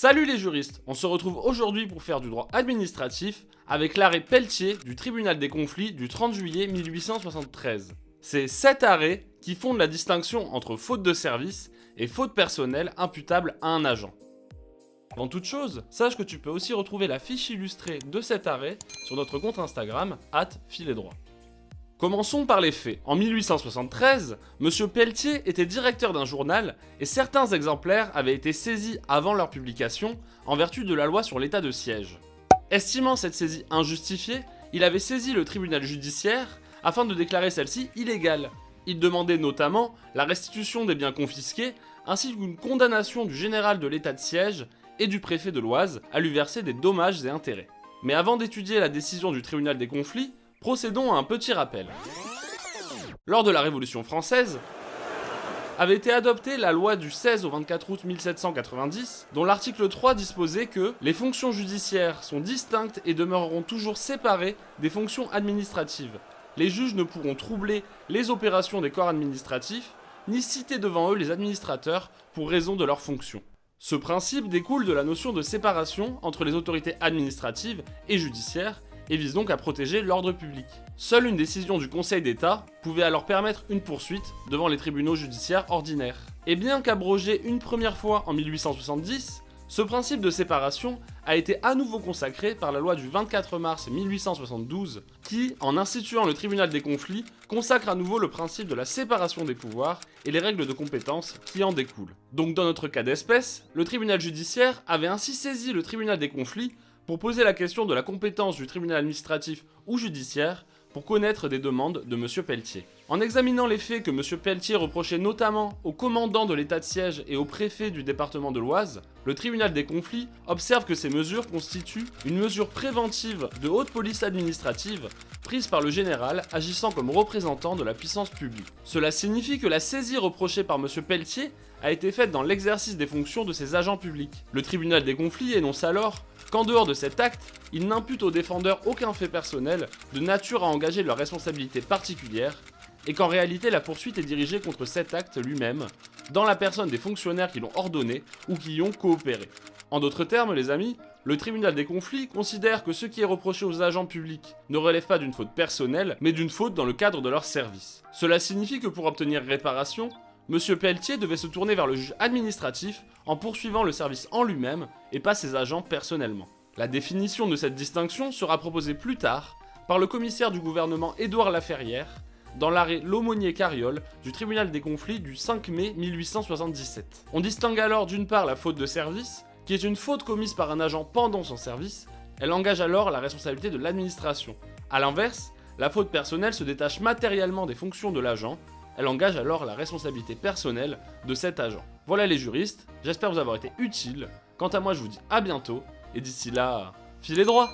Salut les juristes, on se retrouve aujourd'hui pour faire du droit administratif avec l'arrêt Pelletier du tribunal des conflits du 30 juillet 1873. C'est cet arrêt qui fonde la distinction entre faute de service et faute personnelle imputable à un agent. Avant toute chose, sache que tu peux aussi retrouver la fiche illustrée de cet arrêt sur notre compte Instagram @filetdroit. Commençons par les faits. En 1873, M. Pelletier était directeur d'un journal et certains exemplaires avaient été saisis avant leur publication en vertu de la loi sur l'état de siège. Estimant cette saisie injustifiée, il avait saisi le tribunal judiciaire afin de déclarer celle-ci illégale. Il demandait notamment la restitution des biens confisqués ainsi qu'une condamnation du général de l'état de siège et du préfet de l'Oise à lui verser des dommages et intérêts. Mais avant d'étudier la décision du tribunal des conflits, procédons à un petit rappel. Lors de la Révolution française, avait été adoptée la loi du 16 au 24 août 1790, dont l'article 3 disposait que les fonctions judiciaires sont distinctes et demeureront toujours séparées des fonctions administratives. Les juges ne pourront troubler les opérations des corps administratifs, ni citer devant eux les administrateurs pour raison de leurs fonctions. Ce principe découle de la notion de séparation entre les autorités administratives et judiciaires, et vise donc à protéger l'ordre public. Seule une décision du Conseil d'État pouvait alors permettre une poursuite devant les tribunaux judiciaires ordinaires. Et bien qu'abrogé une première fois en 1870, ce principe de séparation a été à nouveau consacré par la loi du 24 mars 1872 qui, en instituant le tribunal des conflits, consacre à nouveau le principe de la séparation des pouvoirs et les règles de compétence qui en découlent. Donc dans notre cas d'espèce, le tribunal judiciaire avait ainsi saisi le tribunal des conflits pour poser la question de la compétence du tribunal administratif ou judiciaire pour connaître des demandes de M. Pelletier. En examinant les faits que M. Pelletier reprochait notamment au commandant de l'état de siège et au préfet du département de l'Oise, le tribunal des conflits observe que ces mesures constituent une mesure préventive de haute police administrative prise par le général agissant comme représentant de la puissance publique. Cela signifie que la saisie reprochée par M. Pelletier a été faite dans l'exercice des fonctions de ses agents publics. Le tribunal des conflits énonce alors qu'en dehors de cet acte, il n'impute aux défendeurs aucun fait personnel de nature à engager leur responsabilité particulière, et qu'en réalité la poursuite est dirigée contre cet acte lui-même, dans la personne des fonctionnaires qui l'ont ordonné ou qui y ont coopéré. En d'autres termes, les amis, le tribunal des conflits considère que ce qui est reproché aux agents publics ne relève pas d'une faute personnelle, mais d'une faute dans le cadre de leur service. Cela signifie que pour obtenir réparation, M. Pelletier devait se tourner vers le juge administratif en poursuivant le service en lui-même et pas ses agents personnellement. La définition de cette distinction sera proposée plus tard par le commissaire du gouvernement Édouard Laferrière dans l'arrêt L'aumônier-Carriole du tribunal des conflits du 5 mai 1877. On distingue alors d'une part la faute de service, qui est une faute commise par un agent pendant son service, elle engage alors la responsabilité de l'administration. A l'inverse, la faute personnelle se détache matériellement des fonctions de l'agent, elle engage alors la responsabilité personnelle de cet agent. Voilà les juristes, j'espère vous avoir été utile. Quant à moi, je vous dis à bientôt, et d'ici là, filez droit!